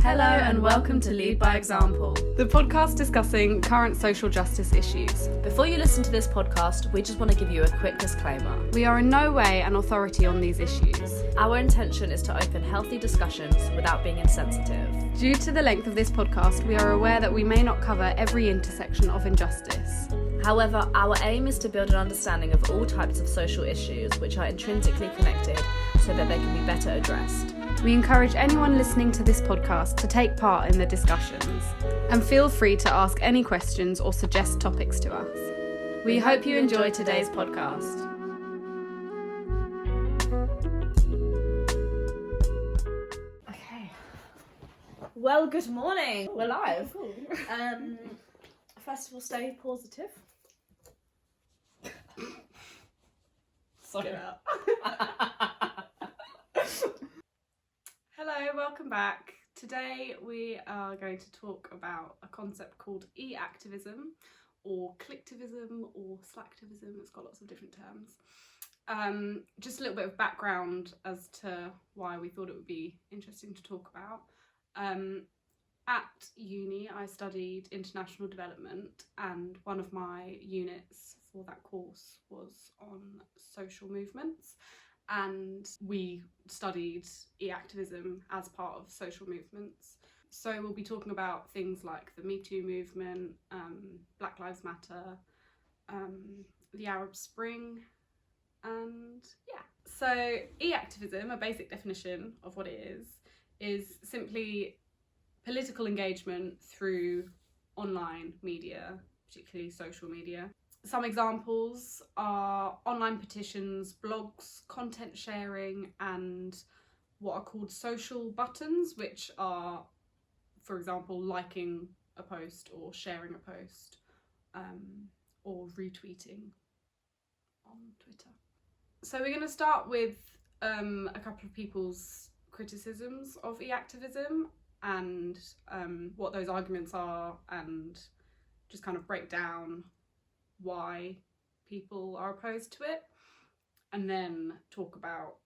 Hello and welcome to Lead by Example, the podcast discussing current social justice issues. Before you listen to this podcast, we just want to give you a quick disclaimer. We are in no way an authority on these issues. Our intention is to open healthy discussions without being insensitive. Due to the length of this podcast, we are aware that we may not cover every intersection of injustice. However, our aim is to build an understanding of all types of social issues which are intrinsically connected so that they can be better addressed. We encourage anyone listening to this podcast to take part in the discussions and feel free to ask any questions or suggest topics to us. We hope you enjoy today's podcast. Okay. Well, good morning. We're live. Cool. First of all, stay positive. Sorry. Hello, welcome back. Today we are going to talk about a concept called e-activism or clicktivism or slacktivism. It's got lots of different terms. Just a little bit of background as to why we thought it would be interesting to talk about. At uni I studied international development, and one of my units for that course was on social movements. And we studied e-activism as part of social movements. So we'll be talking about things like the Me Too movement, Black Lives Matter, the Arab Spring, and yeah. So e-activism, a basic definition of what it is simply political engagement through online media, particularly social media. Some examples are online petitions, blogs, content sharing, and what are called social buttons, which are, for example, liking a post or sharing a post, or retweeting on Twitter. So we're going to start with a couple of people's criticisms of e-activism and what those arguments are, and just kind of break down why people are opposed to it, and then talk about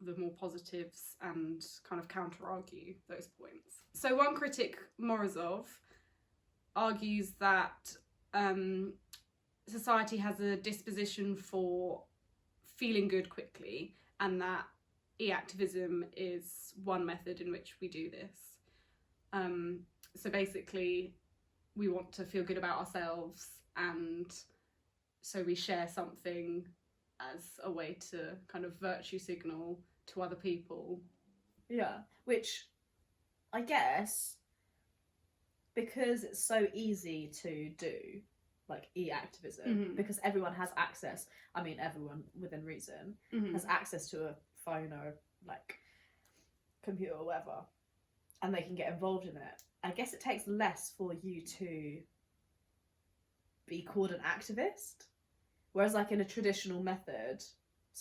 the more positives and kind of counter-argue those points. So one critic, Morozov, argues that society has a disposition for feeling good quickly, and that e-activism is one method in which we do this. So basically we want to feel good about ourselves, and so we share something as a way to kind of virtue signal to other people. Yeah, which I guess, because it's so easy to do, like e-activism, because everyone has access, I mean everyone within reason, has access to a phone or like computer or whatever, and they can get involved in it. I guess it takes less for you to be called an activist, whereas like in a traditional method,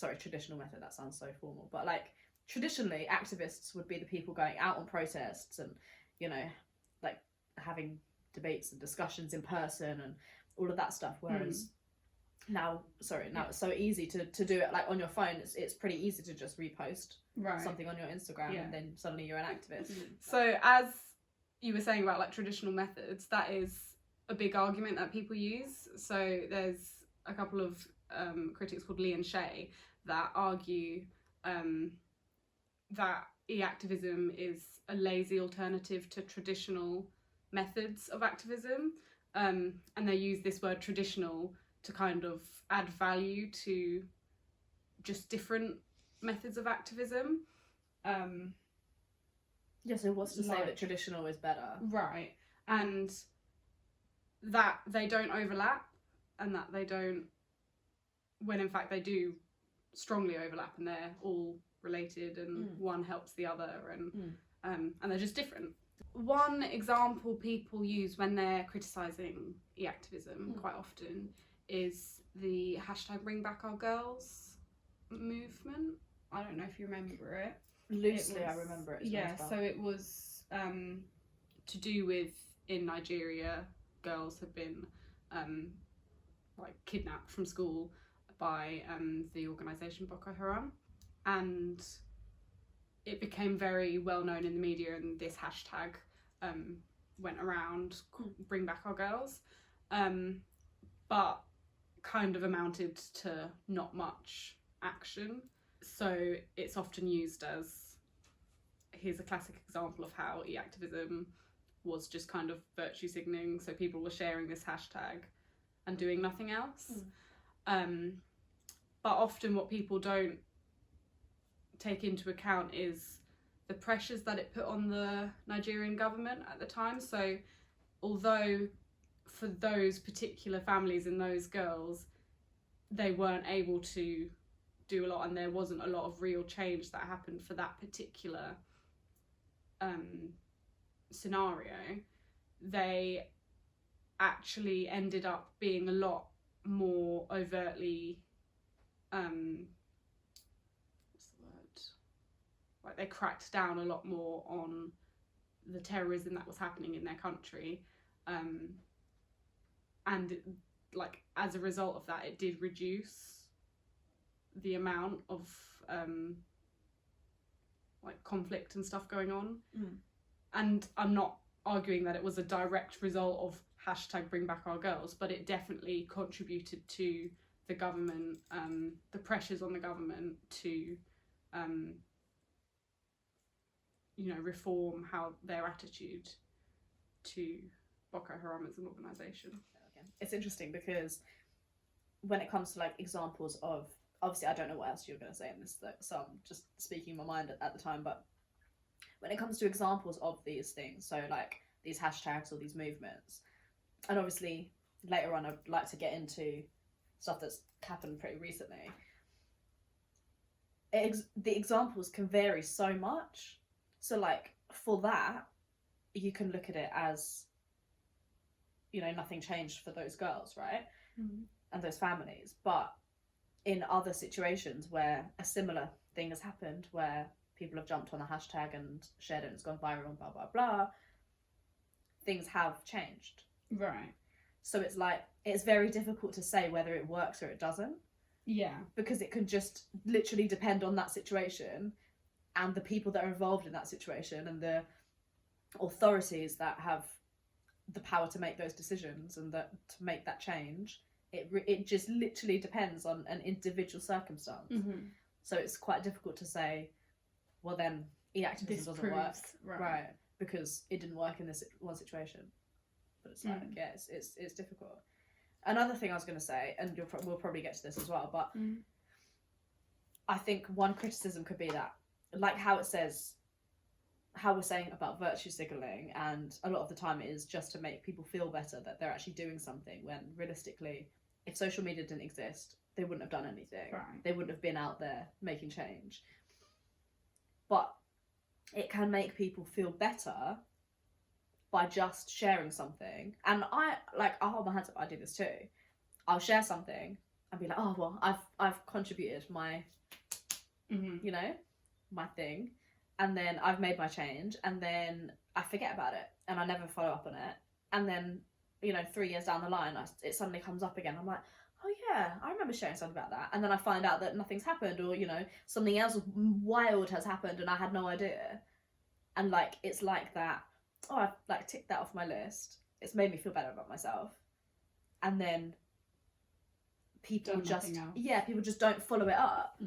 that sounds so formal, but like traditionally activists would be the people going out on protests and, you know, like having debates and discussions in person and all of that stuff, whereas now it's so easy to do it like on your phone. It's pretty easy to just repost something on your Instagram and then suddenly you're an activist. So as you were saying about like traditional methods, that is a big argument that people use. So there's a couple of critics called Lee and Shea that argue that e-activism is a lazy alternative to traditional methods of activism, and they use this word traditional to kind of add value to just different methods of activism. So what's to say that traditional is better? Right. And that they don't overlap, and that they don't, when in fact they do strongly overlap, and they're all related, and one helps the other, and they're just different. One example people use when they're criticising e-activism quite often is the hashtag Bring Back Our Girls movement. I don't know if you remember it. Loosely, I remember it. So it was to do with, in Nigeria, girls have been like kidnapped from school by the organisation Boko Haram, and it became very well known in the media, and this hashtag went around, bring back our girls, but kind of amounted to not much action. So it's often used as, here's a classic example of how e-activism was just kind of virtue signaling, so people were sharing this hashtag and doing nothing else. But often what people don't take into account is the pressures that it put on the Nigerian government at the time. So although for those particular families and those girls, they weren't able to do a lot, and there wasn't a lot of real change that happened for that particular scenario, they actually ended up being a lot more overtly what's the word, like they cracked down a lot more on the terrorism that was happening in their country, and like as a result of that, it did reduce the amount of like conflict and stuff going on. And I'm not arguing that it was a direct result of hashtag bring back our girls, but it definitely contributed to the government, the pressures on the government to you know, reform how their attitude to Boko Haram as an organisation. It's interesting because when it comes to like examples of, obviously I don't know what else you're going to say in this, so I'm just speaking my mind at the time, but when it comes to examples of these things, so like these hashtags or these movements, and obviously later on I'd like to get into stuff that's happened pretty recently, the examples can vary so much. So like for that, you can look at it as, you know, nothing changed for those girls, right? And those families. But in other situations where a similar thing has happened, where people have jumped on a hashtag and shared it and it's gone viral and blah, blah, blah, things have changed. Right. So it's like, it's very difficult to say whether it works or it doesn't. Yeah. Because it can just literally depend on that situation and the people that are involved in that situation and the authorities that have the power to make those decisions and that to make that change. It just literally depends on an individual circumstance. So it's quite difficult to say, well then e-activism doesn't work, right? Because it didn't work in this one situation. But it's like, yeah, it's difficult. Another thing I was going to say, and we'll probably get to this as well, but I think one criticism could be that, like how it says, how we're saying about virtue signalling, and a lot of the time it is just to make people feel better that they're actually doing something, when realistically, if social media didn't exist, they wouldn't have done anything. Right. They wouldn't have been out there making change. But it can make people feel better by just sharing something. And I'll hold my hands up, I do this too. I'll share something and be like, oh, well, I've contributed my, you know, my thing. And then I've made my change, and then I forget about it and I never follow up on it. And then, you know, 3 years down the line, it suddenly comes up again. I'm like, oh yeah, I remember sharing something about that. And then I find out that nothing's happened, or, you know, something else wild has happened and I had no idea. And like, it's like that, oh, I've like ticked that off my list. It's made me feel better about myself. And then people just don't follow it up.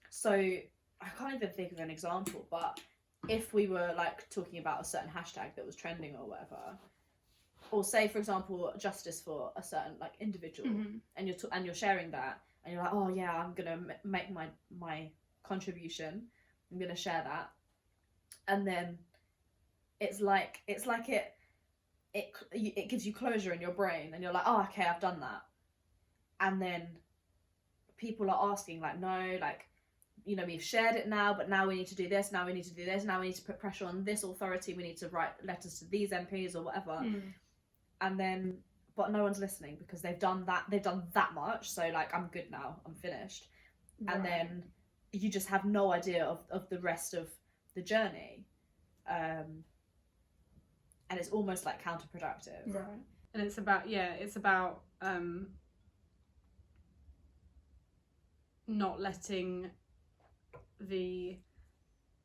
So I can't even think of an example, but if we were like talking about a certain hashtag that was trending or whatever, or say for example justice for a certain like individual, and you're sharing that, and you're like, oh yeah, I'm gonna make my contribution, I'm gonna share that, and then it gives you closure in your brain, and you're like, oh okay, I've done that, and then people are asking like, no, like, you know, we've shared it now, but now we need to do this, now we need to do this, now we need to put pressure on this authority, we need to write letters to these MPs or whatever. And then, but no one's listening because they've done that much, so like, I'm good now, I'm finished. Right. And then you just have no idea of the rest of the journey. And it's almost like counterproductive. Right. And it's about not letting the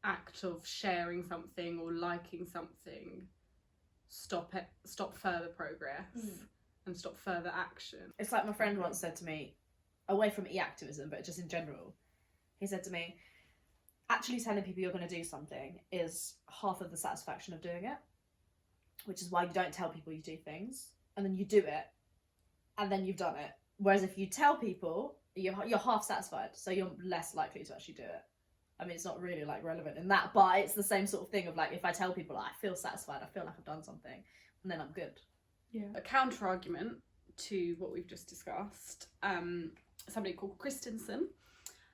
act of sharing something or liking something stop further progress and stop further action. It's like my friend once said to me, away from e-activism, but just in general, he said to me, actually telling people you're going to do something is half of the satisfaction of doing it, which is why you don't tell people you do things, and then you do it, and then you've done it. Whereas if you tell people, you're half satisfied, so you're less likely to actually do it. I mean, it's not really like relevant in that, but it's the same sort of thing of like, if I tell people I feel satisfied, I feel like I've done something, and then I'm good. Yeah. A counter argument to what we've just discussed, somebody called Christensen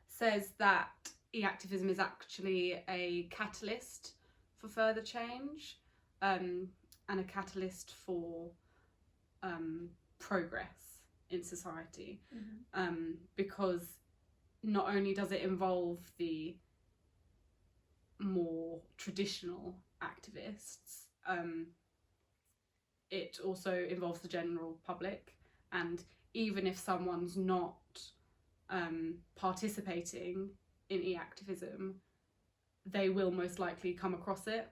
says that e-activism is actually a catalyst for further change, and a catalyst for progress in society, because not only does it involve the more traditional activists, it also involves the general public, and even if someone's not participating in e-activism, they will most likely come across it.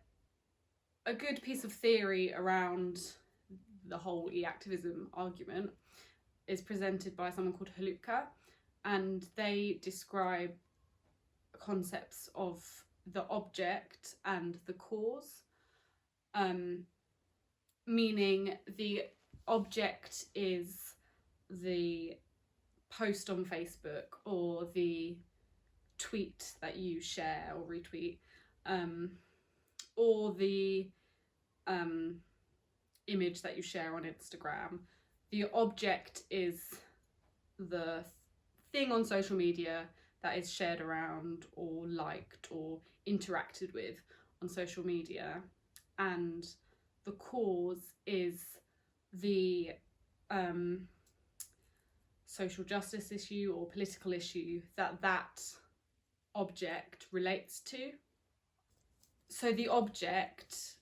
A good piece of theory around the whole e-activism argument is presented by someone called Haluka, and they describe concepts of the object and the cause, meaning the object is the post on Facebook or the tweet that you share or retweet, or the image that you share on Instagram. The object is the thing on social media that is shared around or liked or interacted with on social media, and the cause is the social justice issue or political issue that object relates to. So the object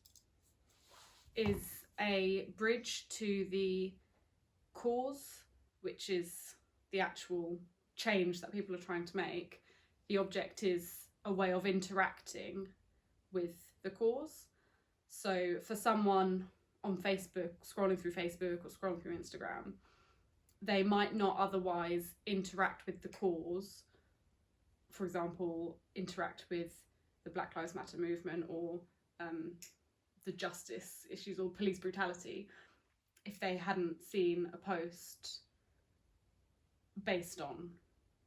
is a bridge to the cause, which is the actual change that people are trying to make. The object is a way of interacting with the cause. So for someone on Facebook, scrolling through Facebook or scrolling through Instagram, they might not otherwise interact with the cause. For example, interact with the Black Lives Matter movement or the justice issues or police brutality, if they hadn't seen a post based on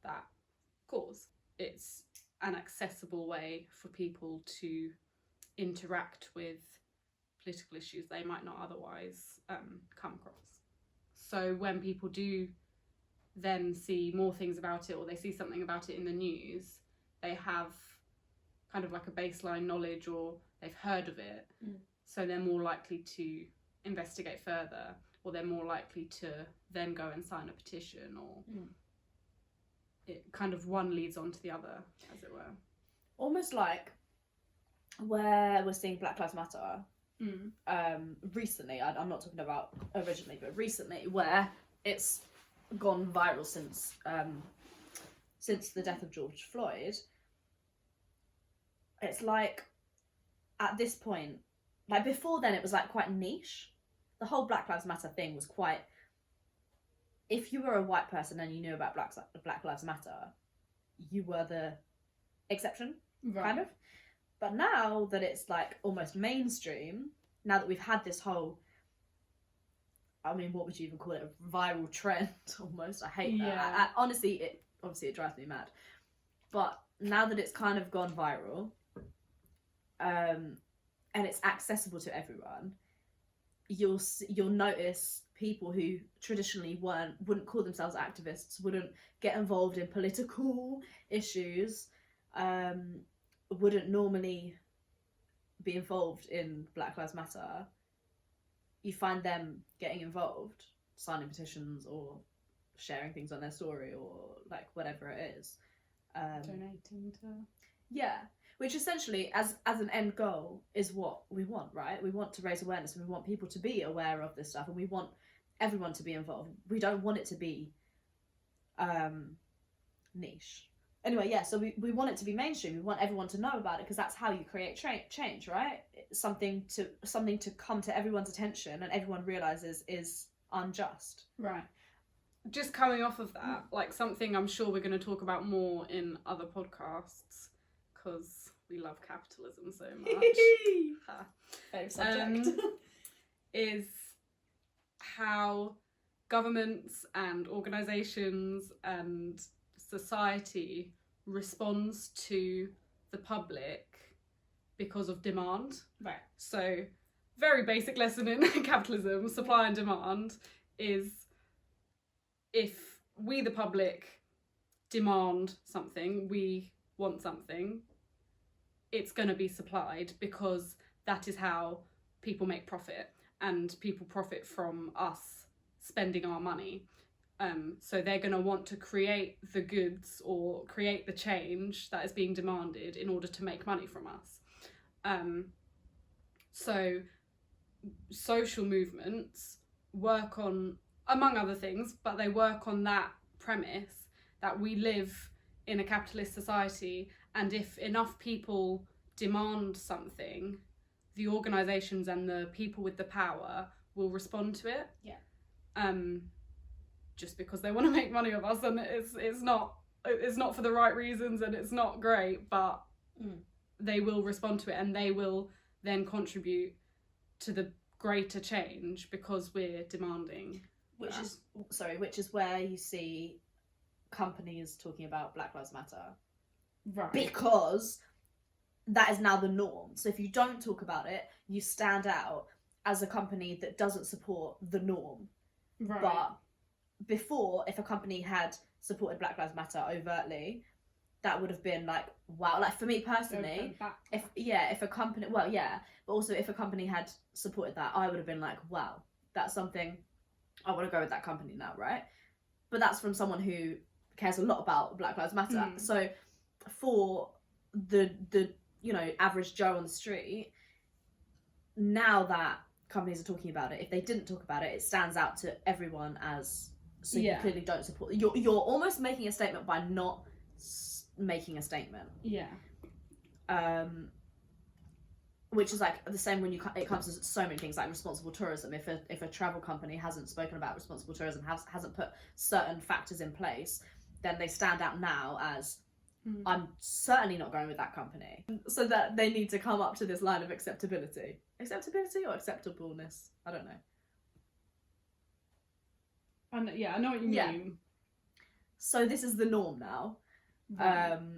that cause. It's an accessible way for people to interact with political issues they might not otherwise come across. So when people do then see more things about it, or they see something about it in the news, they have kind of like a baseline knowledge, or they've heard of it, so they're more likely to investigate further, or they're more likely to then go and sign a petition, or it kind of one leads on to the other, as it were. Almost like where we're seeing Black Lives Matter recently, I'm not talking about originally, but recently, where it's gone viral since the death of George Floyd. It's like, at this point, like before then it was like quite niche. The whole Black Lives Matter thing was quite, if you were a white person and you knew about Black Lives Matter, you were the exception, kind of. But now that it's like almost mainstream, now that we've had this whole, I mean, what would you even call it, a viral trend almost? I hate that. Honestly, it drives me mad. But now that it's kind of gone viral, and it's accessible to everyone, you'll notice people who traditionally wouldn't call themselves activists, wouldn't get involved in political issues, wouldn't normally be involved in Black Lives Matter. You find them getting involved, signing petitions or sharing things on their story or like whatever it is. Donating to... Yeah, which essentially, as an end goal, is what we want, right? We want to raise awareness, and we want people to be aware of this stuff, and we want everyone to be involved. We don't want it to be niche. anyway, yeah, so we want it to be mainstream. We want everyone to know about it because that's how you create change, right? Something to come to everyone's attention and everyone realizes is unjust. Right. Just coming off of that, like something I'm sure we're going to talk about more in other podcasts because we love capitalism so much. Fave subject. Is how governments and organisations and society responds to the public because of demand. Right. So, very basic lesson in capitalism, supply and demand, is if we, the public, demand something, we want something, it's going to be supplied because that is how people make profit, and people profit from us spending our money. So they're going to want to create the goods or create the change that is being demanded in order to make money from us. So social movements work on, among other things, but they work on that premise that we live in a capitalist society, and if enough people demand something, the organisations and the people with the power will respond to it. Yeah. Just because they want to make money off us, and it's not for the right reasons, and it's not great, but they will respond to it, and they will then contribute to the greater change because we're demanding. Which is where you see companies talking about Black Lives Matter. Right. Because that is now the norm. So if you don't talk about it, you stand out as a company that doesn't support the norm. Right. But before, if a company had supported Black Lives Matter overtly, that would have been like, wow. Like for me personally, if a company, well, yeah, but also if a company had supported that, I would have been like, wow, that's something, I want to go with that company now, right? But that's from someone who cares a lot about Black Lives Matter. So for the average Joe on the street, now that companies are talking about it, if they didn't talk about it, it stands out to everyone as, so you clearly don't support, you're almost making a statement by not making a statement. Yeah. Which is like the same when it comes to so many things like responsible tourism. If a travel company hasn't spoken about responsible tourism, hasn't put certain factors in place, then they stand out now as, I'm certainly not going with that company. So that they need to come up to this line of acceptability or acceptableness. I don't know. I know what you mean. So this is the norm now.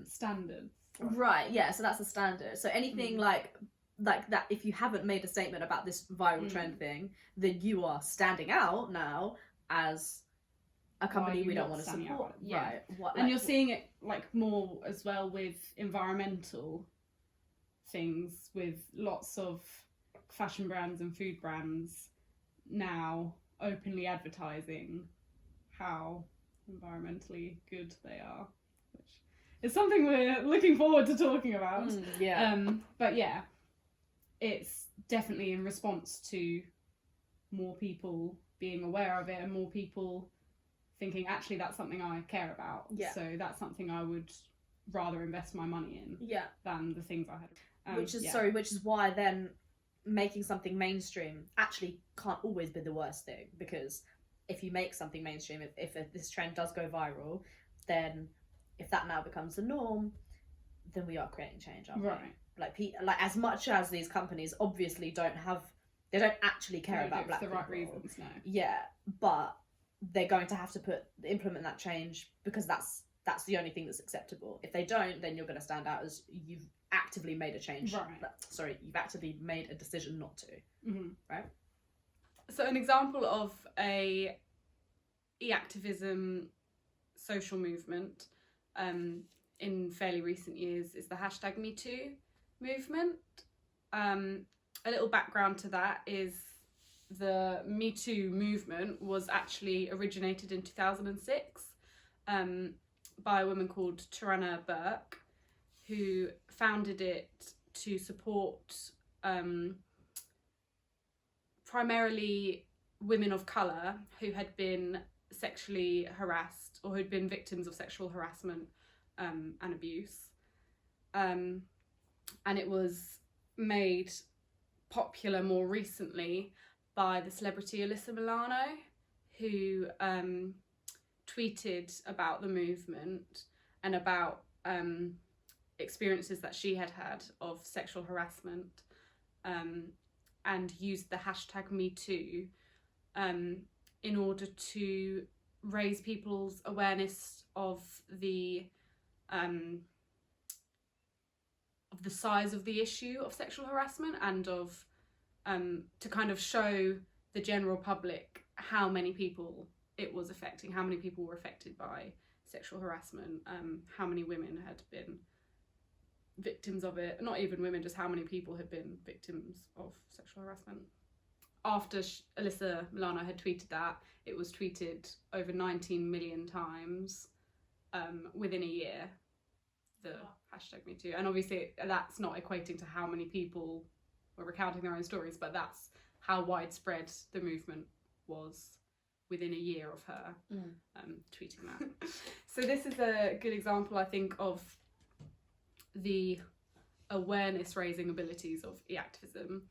Standards. Right. Yeah. So that's the standard. So anything like that, if you haven't made a statement about this viral trend thing, then you are standing out now as a company we don't want to support. Yeah. Right. And you're seeing it like more as well with environmental things, with lots of fashion brands and food brands now openly advertising how environmentally good they are, which is something we're looking forward to talking about. But yeah, it's definitely in response to more people being aware of it and more people thinking, actually, that's something I care about. Yeah. So that's something I would rather invest my money in than the things I had. Which is why then making something mainstream actually can't always be the worst thing, because if you make something mainstream, if this trend does go viral, then if that now becomes the norm, then we are creating change, aren't we? Like as much as these companies obviously don't actually care about black people. For the right reasons, no. Yeah, but they're going to have to implement that change because that's the only thing that's acceptable. If they don't, then you're going to stand out as you've actively made a change. Right. You've actively made a decision not to. Mm-hmm. Right. So an example of a e-activism social movement in fairly recent years is the #MeToo movement. A little background to that is the Me Too movement was actually originated in 2006 by a woman called Tarana Burke, who founded it to support primarily women of colour who had been sexually harassed or who'd been victims of sexual harassment and abuse. And it was made popular more recently by the celebrity Alyssa Milano, who tweeted about the movement and about experiences that she had of sexual harassment, and used the hashtag #MeToo in order to raise people's awareness of the size of the issue of sexual harassment, and of to kind of show the general public how many people it was affecting, how many people were affected by sexual harassment, how many women had been victims of it, not even women, just how many people had been victims of sexual harassment. After Alyssa Milano had tweeted that, it was tweeted over 19 million times within a year, the hashtag #MeToo. And obviously that's not equating to how many people were recounting their own stories, but that's how widespread the movement was within a year of her tweeting that. So this is a good example, I think, of the awareness raising abilities of e-activism,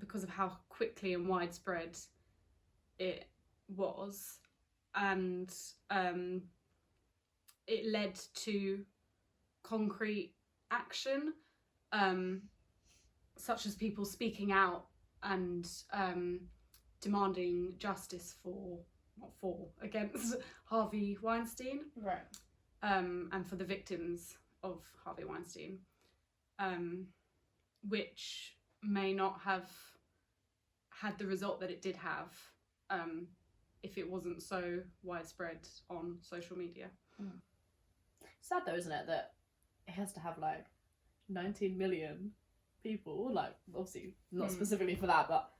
because of how quickly and widespread it was, and it led to concrete action, such as people speaking out and demanding justice against Harvey Weinstein, Right. and for the victims of Harvey Weinstein, which may not have had the result that it did have if it wasn't so widespread on social media. Sad though, isn't it, that it has to have like 19 million people, like obviously not specifically for that, but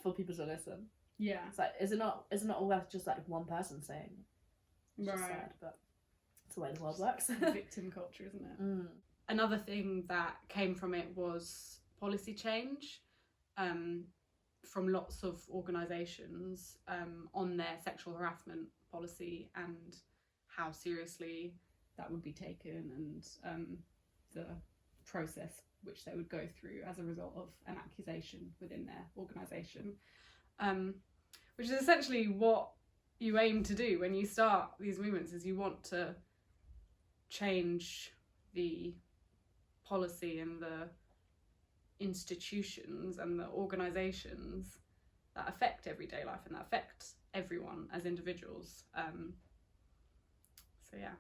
for people to listen. Yeah. It's like, is it not always just like one person saying? It's just sad, but it's the way the world works. Victim culture, isn't it? Another thing that came from it was policy change from lots of organisations on their sexual harassment policy and how seriously that would be taken, and the process which they would go through as a result of an accusation within their organisation, which is essentially what you aim to do when you start these movements, is you want to change the policy and the institutions and the organisations that affect everyday life and that affect everyone as individuals. So yeah.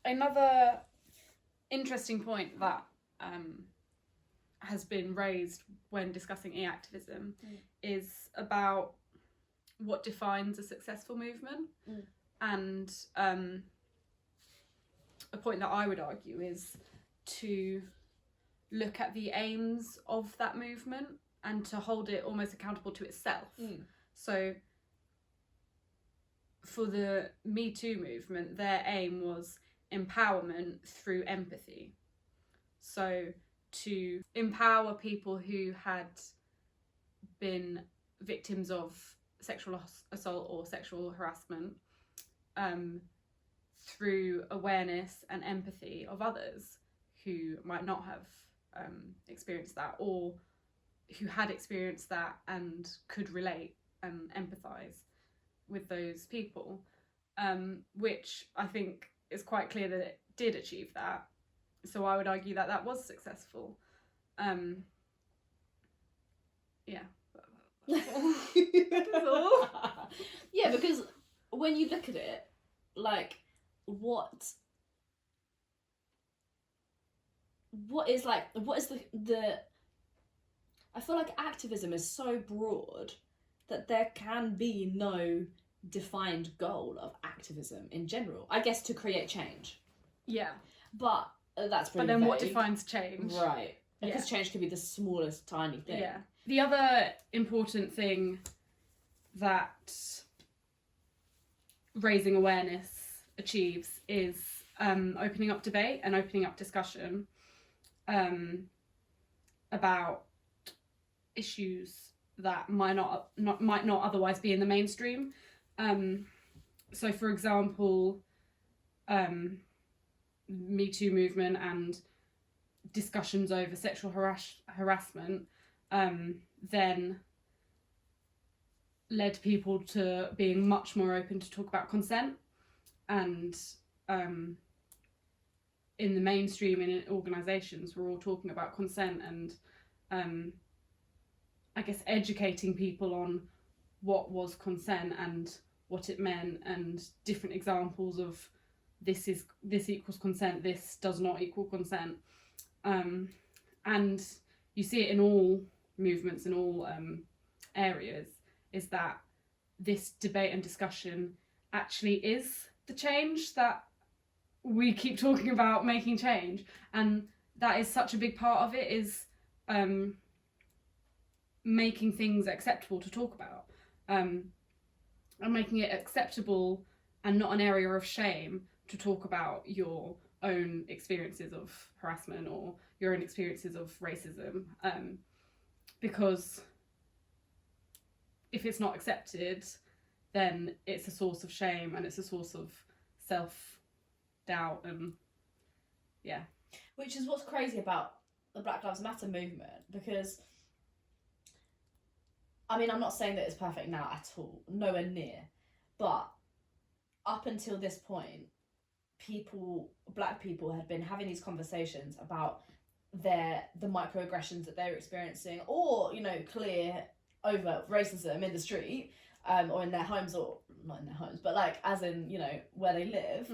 Another interesting point that has been raised when discussing e-activism is about what defines a successful movement, and a point that I would argue is to look at the aims of that movement and to hold it almost accountable to itself. So for the Me Too movement, their aim was empowerment through empathy. So to empower people who had been victims of sexual assault or sexual harassment through awareness and empathy of others who might not have experienced that, or who had experienced that and could relate and empathise with those people, which I think is quite clear that it did achieve that. So I would argue that that was successful. Yeah. That's all. Yeah, because when you look at it, like, what is the I feel like activism is so broad that there can be no defined goal of activism in general. I guess to create change. Yeah. But that's pretty But then vague. what defines change? Right. Because Yeah. change could be the smallest tiny thing. Yeah. The other important thing that raising awareness achieves is opening up debate and opening up discussion about issues that might not otherwise be in the mainstream. So for example, Me Too movement and discussions over sexual harassment then led people to being much more open to talk about consent, and in the mainstream and in organisations we're all talking about consent, and I guess educating people on what was consent and what it meant, and different examples of this equals consent, this does not equal consent, and you see it in all movements, in all areas, is that this debate and discussion actually is the change that we keep talking about, making change. And that is such a big part of it, is making things acceptable to talk about, and making it acceptable and not an area of shame to talk about your own experiences of harassment or your own experiences of racism, because if it's not accepted, then it's a source of shame and it's a source of self-doubt, and yeah. Which is what's crazy about the Black Lives Matter movement, because I mean, I'm not saying that it's perfect now at all, nowhere near, but up until this point, black people had been having these conversations about the microaggressions that they're experiencing, or, you know, clear overt racism in the street, or in their homes, or not in their homes, but like as in, you know, where they live.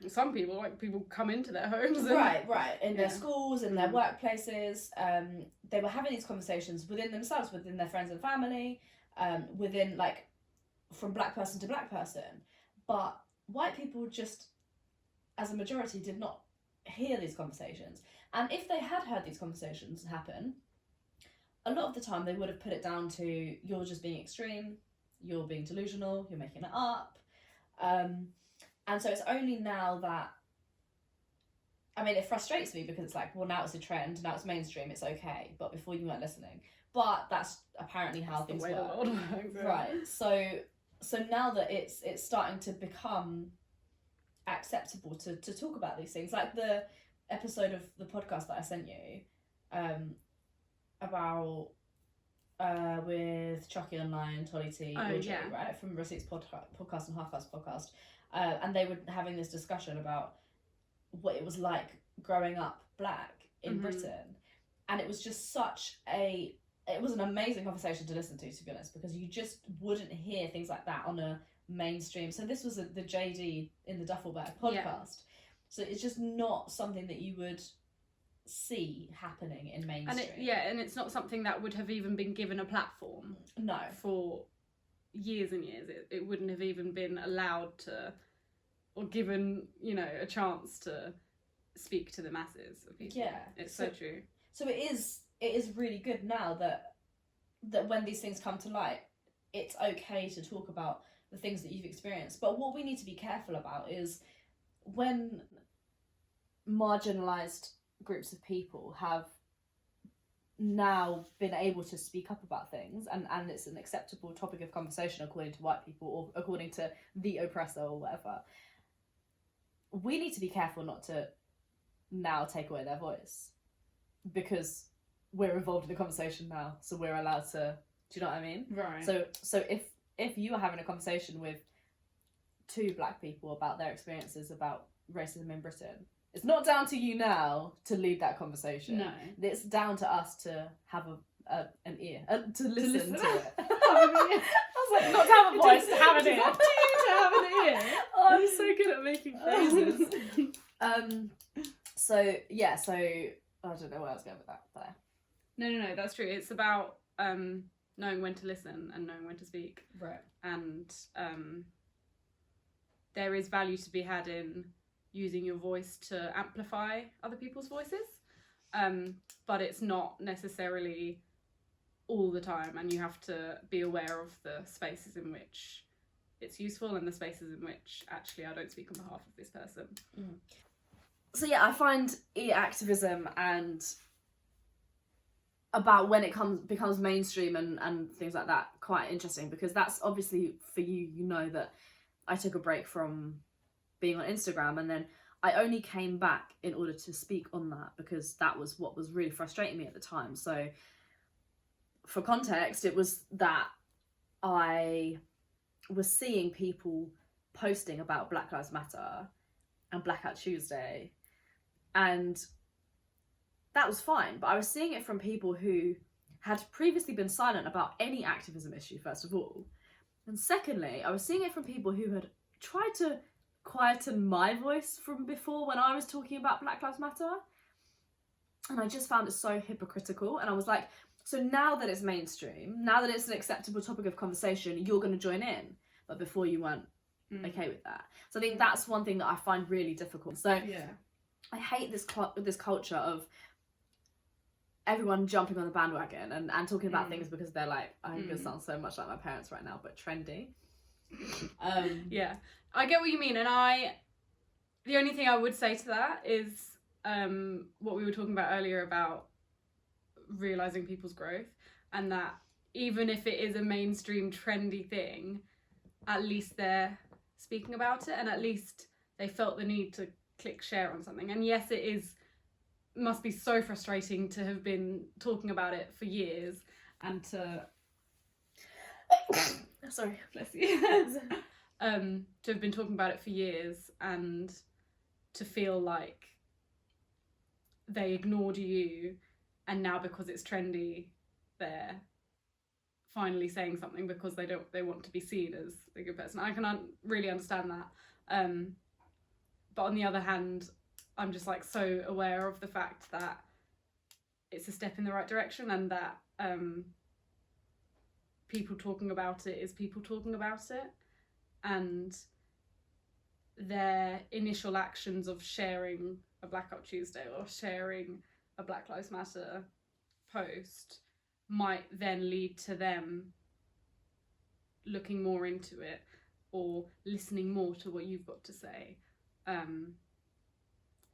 Some people, like, people come into their homes and... right in their schools, in their workplaces. They were having these conversations within themselves, within their friends and family, within, like, from black person to black person. But white people just, as a majority, did not hear these conversations. And if they had heard these conversations happen, a lot of the time they would have put it down to, you're just being extreme, you're being delusional, you're making it up. And so it's only now that, I mean, it frustrates me, because it's like, well, now it's a trend, now it's mainstream, it's okay, but before you weren't listening. But that's apparently how things work. The world works. Right. So now that it's starting to become acceptable to talk about these things, like the episode of the podcast that I sent you, about with Chucky Online, Tolly T, Audrey, right, from Receipts podcast and Half-Assed podcast, and they were having this discussion about what it was like growing up black in Britain, and it was just it was an amazing conversation to listen to be honest, because you just wouldn't hear things like that on a mainstream. So this was the JD in the Duffel Bag podcast, so it's just not something that you would see happening in mainstream. And it's not something that would have even been given a platform. No. For years and years, it wouldn't have even been allowed to, or given, you know, a chance to speak to the masses of people. Yeah, it's so true. So it is really good now that when these things come to light, it's okay to talk about the things that you've experienced. But what we need to be careful about is when marginalised groups of people have now been able to speak up about things, and it's an acceptable topic of conversation according to white people, or according to the oppressor, or whatever, we need to be careful not to now take away their voice, because we're involved in the conversation now, so we're allowed to, do you know what I mean? Right. So if you are having a conversation with two black people about their experiences about racism in Britain, it's not down to you now to lead that conversation. No. It's down to us to have an ear, to listen to it. I was like, not to have a voice, to have an ear. It's up to you to have an ear. Oh, I'm so good at making phrases. So I don't know where I was going with that there. No, that's true. It's about knowing when to listen and knowing when to speak. Right. And there is value to be had in using your voice to amplify other people's voices, but it's not necessarily all the time, and you have to be aware of the spaces in which it's useful and the spaces in which actually I don't speak on behalf of this person. So yeah, I find e-activism and about when it becomes mainstream and things like that quite interesting, because that's obviously, for you, you know that I took a break from being on Instagram, and then I only came back in order to speak on that because that was what was really frustrating me at the time. So for context, it was that I was seeing people posting about Black Lives Matter and Blackout Tuesday, and that was fine, but I was seeing it from people who had previously been silent about any activism issue, first of all, and secondly, I was seeing it from people who had tried to quieten my voice from before when I was talking about Black Lives Matter, and I just found it so hypocritical. And I was like, so now that it's mainstream, now that it's an acceptable topic of conversation, you're going to join in, but before you weren't okay with that. So I think that's one thing that I find really difficult. So I hate this culture of everyone jumping on the bandwagon and talking about things because they're like, I'm gonna sound so much like my parents right now, but trendy. Yeah, I get what you mean, and the only thing I would say to that is what we were talking about earlier about realizing people's growth, and that even if it is a mainstream trendy thing, at least they're speaking about it, and at least they felt the need to click share on something. And yes, it must be so frustrating to have been talking about it for years and to sorry, bless you. To have been talking about it for years and to feel like they ignored you, and now because it's trendy they're finally saying something because they want to be seen as a good person. I can really understand that, but on the other hand, I'm just like so aware of the fact that it's a step in the right direction, and that people talking about it is people talking about it, and their initial actions of sharing a Blackout Tuesday or sharing a Black Lives Matter post might then lead to them looking more into it or listening more to what you've got to say on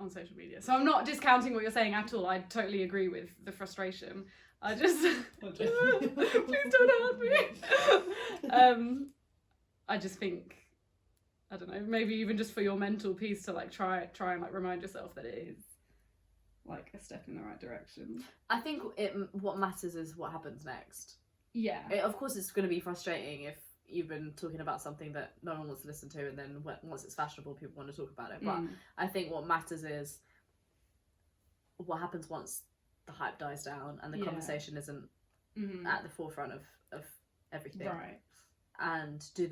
social media. So I'm not discounting what you're saying at all. I totally agree with the frustration. I just please don't hurt me. I just think, I don't know, maybe even just for your mental peace to like try and like remind yourself that it is like a step in the right direction. I think what matters is what happens next. Yeah. Of course, it's going to be frustrating if you've been talking about something that no one wants to listen to, and then once it's fashionable, people want to talk about it. But I think what matters is what happens once the hype dies down and the conversation isn't at the forefront of everything. Right. And do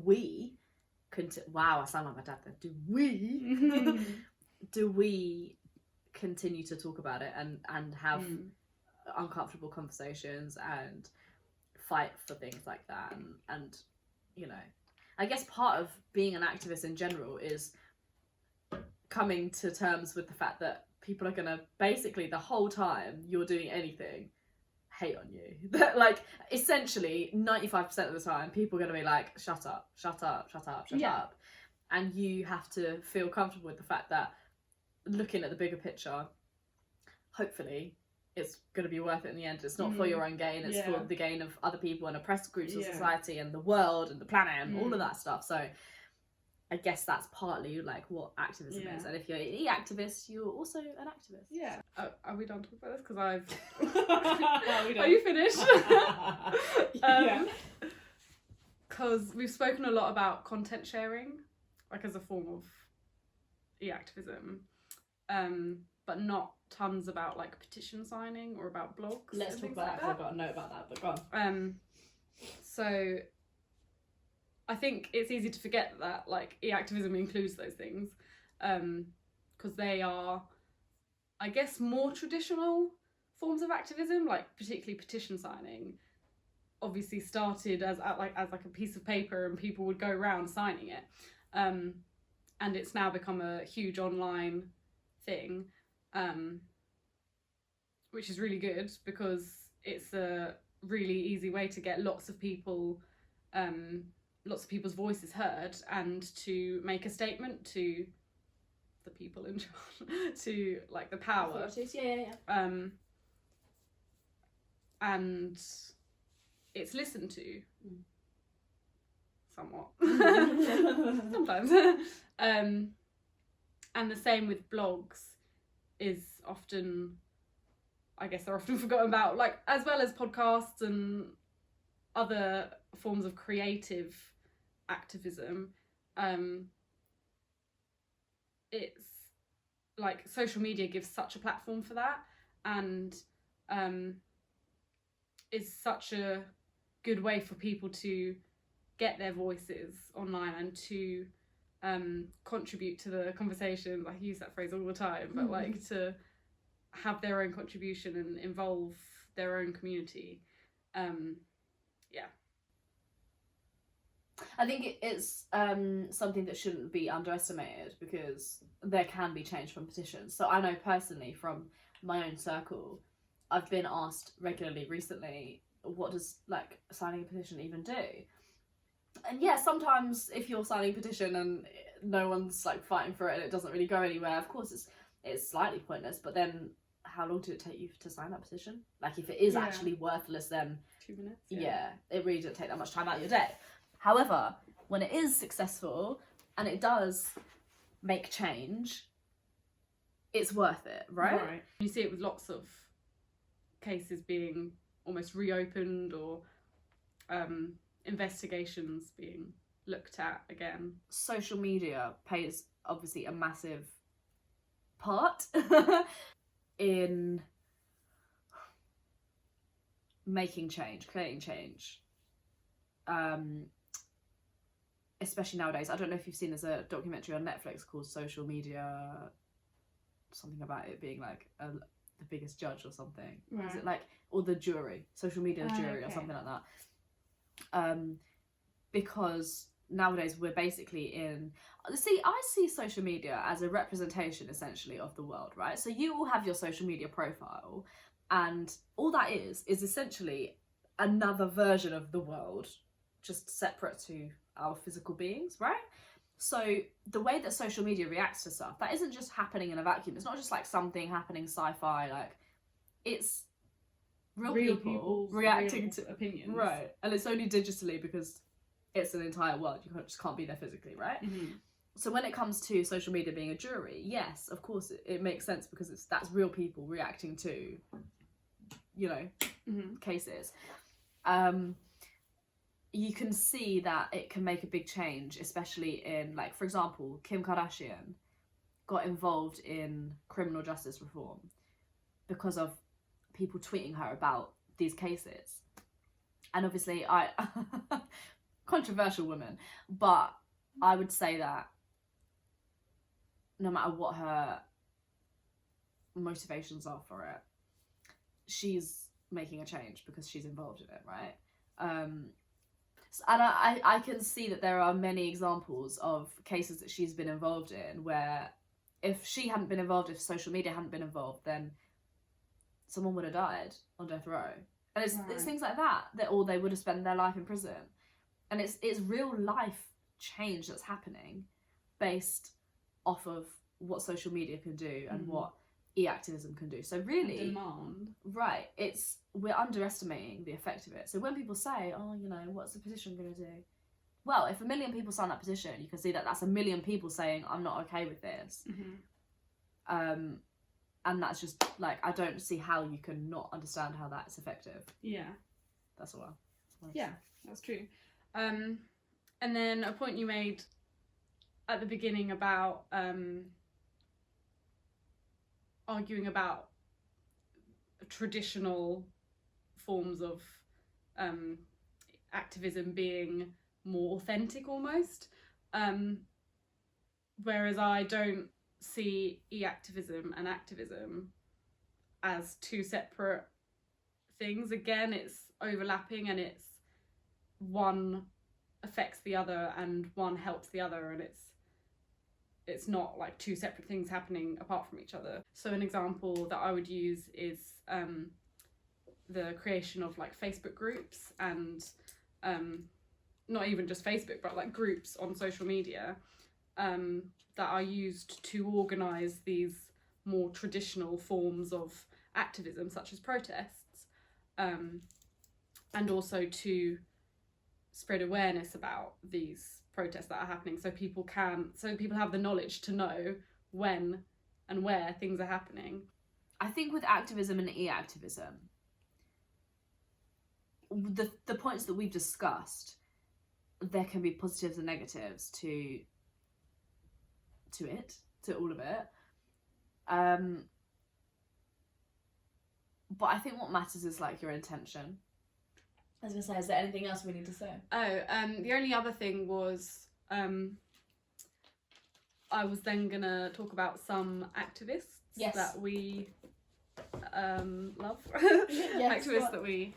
we wow, I sound like my dad there. Do we continue to talk about it and have uncomfortable conversations and fight for things like that? And you know, I guess part of being an activist in general is coming to terms with the fact that people are gonna, basically the whole time you're doing anything, hate on you. That, like, essentially 95% of the time people are going to be like, shut up, and you have to feel comfortable with the fact that looking at the bigger picture, hopefully it's going to be worth it in the end. It's not for your own gain, it's for the gain of other people and oppressed groups of society and the world and the planet and all of that stuff. So I guess that's partly like what activism is. And if you're an e-activist, you're also an activist. Yeah. Are we done talking about this? Because Are you finished? Because we've spoken a lot about content sharing, like as a form of e-activism, but not tons about like petition signing or about blogs. Let's talk about that because I've got a note about that, but go on. So I think it's easy to forget that like e-activism includes those things, because they are, I guess, more traditional forms of activism, like particularly petition signing. Obviously started as a piece of paper and people would go around signing it, and it's now become a huge online thing, which is really good because it's a really easy way to get lots of people's voices heard and to make a statement to the people in charge, to like the power. And it's listened to. somewhat. Sometimes. And the same with blogs is often, I guess they're often forgotten about, like, as well as podcasts and other forms of creative activism. It's like social media gives such a platform for that, and is such a good way for people to get their voices online and to contribute to the conversation. I use that phrase all the time, but like to have their own contribution and involve their own community. Yeah. I think it's something that shouldn't be underestimated, because there can be change from petitions. So I know personally from my own circle, I've been asked regularly recently, what does like signing a petition even do? And yeah, sometimes if you're signing a petition and no one's like fighting for it and it doesn't really go anywhere, of course it's slightly pointless. But then how long did it take you to sign that petition? Like if it is actually worthless, then 2 minutes. Yeah, it really didn't take that much time out of your day. However, when it is successful and it does make change, it's worth it, right? You see it with lots of cases being almost reopened, or investigations being looked at again. Social media plays obviously a massive part in making change, creating change. Especially nowadays. I don't know if you've seen, there's a documentary on Netflix called Social Media, something about it being like the biggest judge or something. Right. Is it like, or the jury, social media jury, or something like that. Because nowadays we're basically in, I see social media as a representation essentially of the world, right? So you all have your social media profile, and all that is essentially another version of the world, just separate to our physical beings, right? So the way that social media reacts to stuff, that isn't just happening in a vacuum. It's not just like something happening sci-fi, like it's real people reacting to opinions, right? And it's only digitally because it's an entire world. You just can't be there physically, right? Mm-hmm. So when it comes to social media being a jury, yes, of course it makes sense, because that's real people reacting to, you know, cases. You can see that it can make a big change, especially in, like, for example, Kim Kardashian got involved in criminal justice reform because of people tweeting her about these cases. And obviously controversial woman, but I would say that no matter what her motivations are for it, she's making a change because she's involved in it, right? And I can see that there are many examples of cases that she's been involved in where if she hadn't been involved, if social media hadn't been involved, then someone would have died on death row. And it's things like that, or they would have spent their life in prison. And it's real life change that's happening based off of what social media can do and what e-activism can do. So really, demand. Right, we're underestimating the effect of it. So when people say, oh, you know, what's the petition going to do? Well, if 1 million people sign that petition, you can see that that's 1 million people saying, I'm not okay with this. And that's just, like, I don't see how you can not understand how that's effective. Yeah. That's all. Yeah, that's true. And then a point you made at the beginning about arguing about traditional forms of activism being more authentic almost, whereas I don't see e-activism and activism as two separate things. Again, it's overlapping, and it's one affects the other and one helps the other, and it's not like two separate things happening apart from each other. So an example that I would use is the creation of like Facebook groups, and not even just Facebook, but like groups on social media that are used to organise these more traditional forms of activism, such as protests, and also to spread awareness about these protests that are happening, so people have the knowledge to know when and where things are happening. I think with activism and e-activism, the points that we've discussed, there can be positives and negatives to all of it. But I think what matters is like your intention. I was gonna say, is there anything else we need to say? The only other thing was I was then gonna talk about some activists that we love. Yes, Activists that we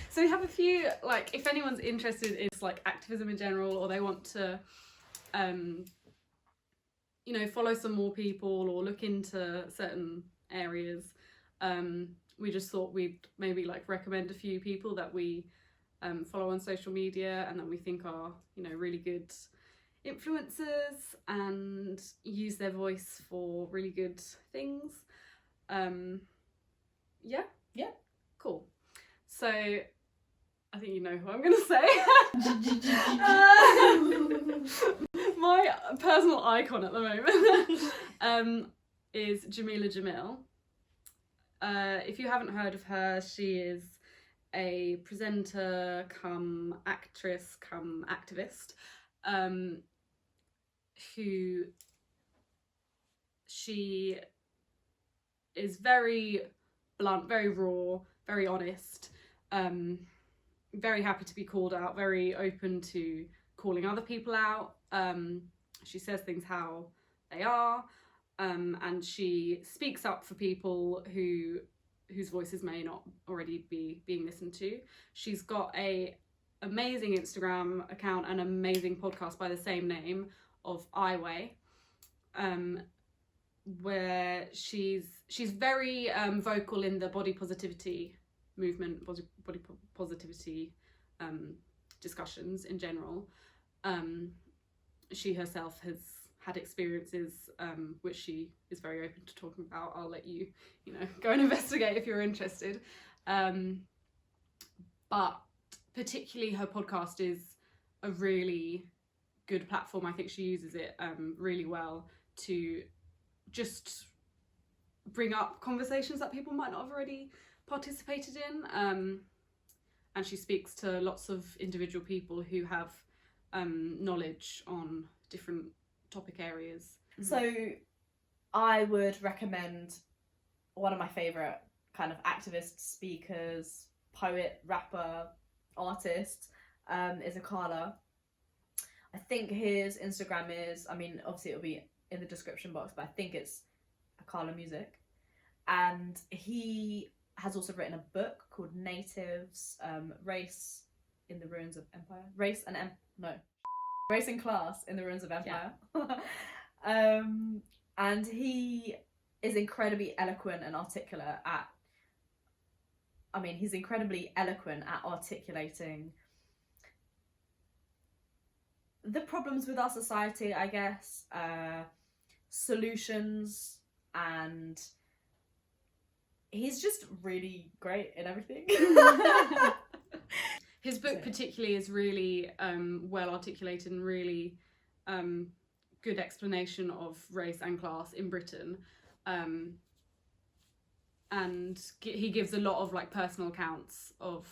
so we have a few, like, if anyone's interested in like activism in general, or they want to you know, follow some more people or look into certain areas, we just thought we'd maybe like recommend a few people that we follow on social media and that we think are, you know, really good influencers and use their voice for really good things. Yeah cool. So I think you know who I'm gonna say. My personal icon at the moment is Jamila Jamil. If you haven't heard of her, she is a presenter cum actress cum activist, who she is very blunt, very raw, very honest, very happy to be called out, very open to calling other people out. She says things how they are, and she speaks up for people whose voices may not already be being listened to. She's got a amazing Instagram account and amazing podcast by the same name of iWay, where she's very vocal in the body positivity movement, body positivity discussions in general. She herself has had experiences which she is very open to talking about. I'll let you, you know, go and investigate if you're interested. But particularly her podcast is a really good platform. I think she uses it really well to just bring up conversations that people might not have already participated in. And she speaks to lots of individual people who have knowledge on different topic areas. So I would recommend one of my favourite kind of activists, speakers, poet, rapper, artist, is Akala. I think his Instagram is, I mean, obviously it'll be in the description box, but I think it's Akala Music. And he has also written a book called Natives, Race in the Ruins of Empire. Race and Class in the Ruins of Empire. Yeah. And he is incredibly eloquent and articulate at, he's incredibly eloquent at articulating the problems with our society, I guess, solutions, and he's just really great in everything. His book particularly is really well articulated and really good explanation of race and class in Britain. And he gives a lot of like personal accounts of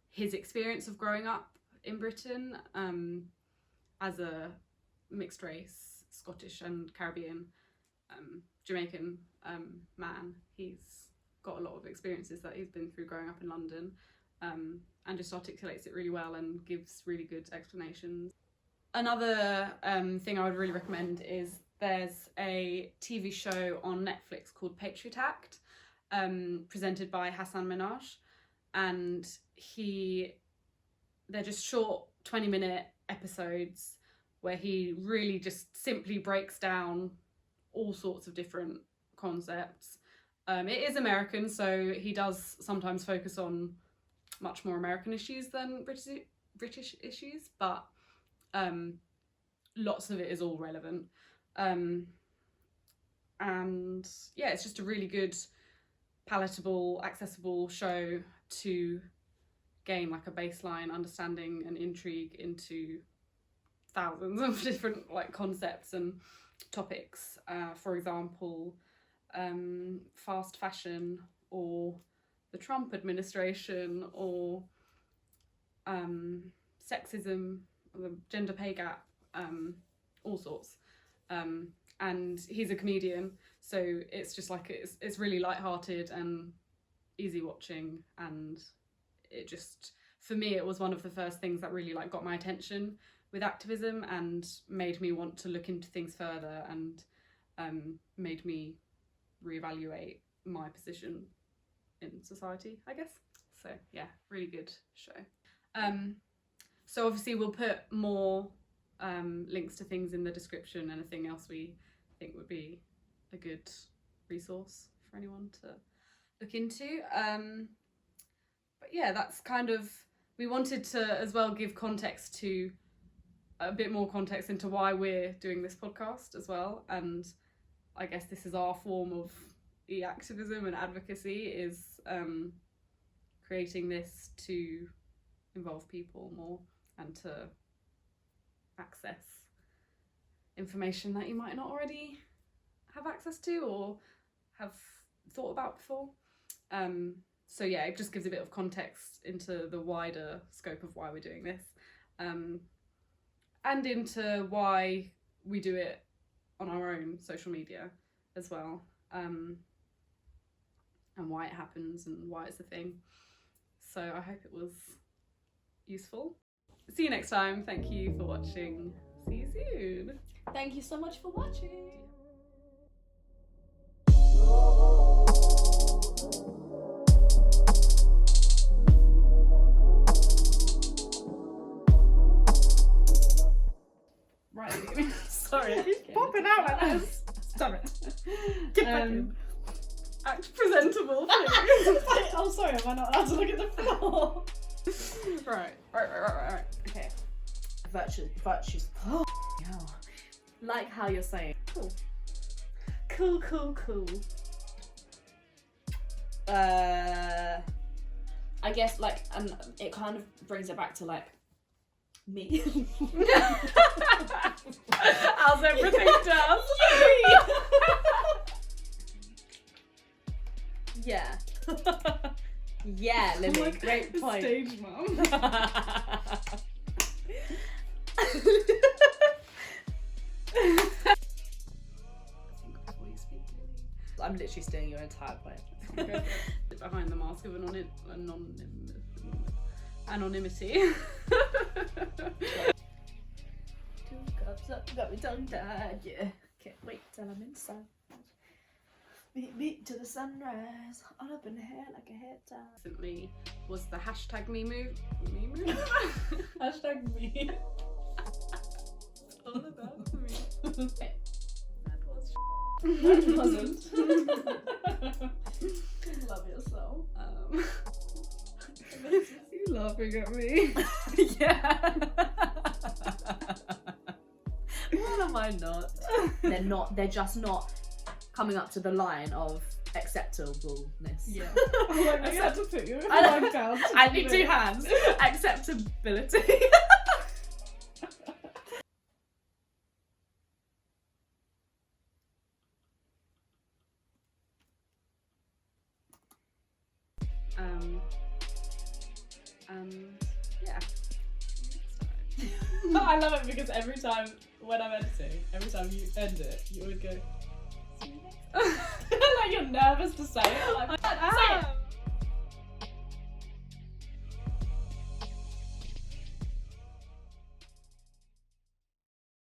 his experience of growing up in Britain as a mixed race, Scottish and Caribbean, Jamaican man. He's got a lot of experiences that he's been through growing up in London, and just articulates it really well and gives really good explanations. Another thing I would really recommend is there's a TV show on Netflix called Patriot Act, presented by Hassan Minhaj, and they're just short 20-minute episodes where he really just simply breaks down all sorts of different concepts. It is American, so he does sometimes focus on much more American issues than British issues, but lots of it is all relevant. And yeah, it's just a really good, palatable, accessible show to gain like a baseline understanding and intrigue into thousands of different like concepts and topics. For example, fast fashion, or the Trump administration, or sexism, the gender pay gap, all sorts. And he's a comedian, so it's just like it's really lighthearted and easy watching, and it just, for me, it was one of the first things that really like got my attention with activism and made me want to look into things further, and made me reevaluate my position in society, I guess. So yeah, really good show. So obviously we'll put more links to things in the description, and anything else we think would be a good resource for anyone to look into. But yeah, that's kind of, we wanted to as well give context to, a bit more context into why we're doing this podcast as well, and I guess this is our form of e-activism and advocacy, is creating this to involve people more and to access information that you might not already have access to or have thought about before. So yeah, it just gives a bit of context into the wider scope of why we're doing this, and into why we do it on our own social media as well, and why it happens and why it's a thing. So I hope it was useful. See you next time. Thank you for watching. See you soon. Thank you so much for watching. Right. Sorry, He's popping out like this. Stop it. Get back in. Act presentable, please. Oh, sorry, am I not allowed to look at the floor? Right. Okay. Virtues. Oh, hell. Like how you're saying. Cool. I guess like, and it kind of brings it back to like me. How's everything done? Yeah. Yeah, Lily, great point. Stage mum. I'm literally stealing your entire point. Behind the mask of anonymity. 2 cups up, got me tongue tied, yeah. Can't wait till I'm inside. Meet me to the sunrise, all up in the hair like a hair tie. Recently was the hashtag me move. Hashtag me. All about me. That was That wasn't. Love yourself. You laughing at me? Yeah. What am I not? They're just not coming up to the line of acceptableness. Yeah. I had to put you in I one down. I need 2 hands. Acceptability. Yeah. I love it because every time when I'm editing, every time you end it, you would go, see you next time. Like you're nervous to say it. Like,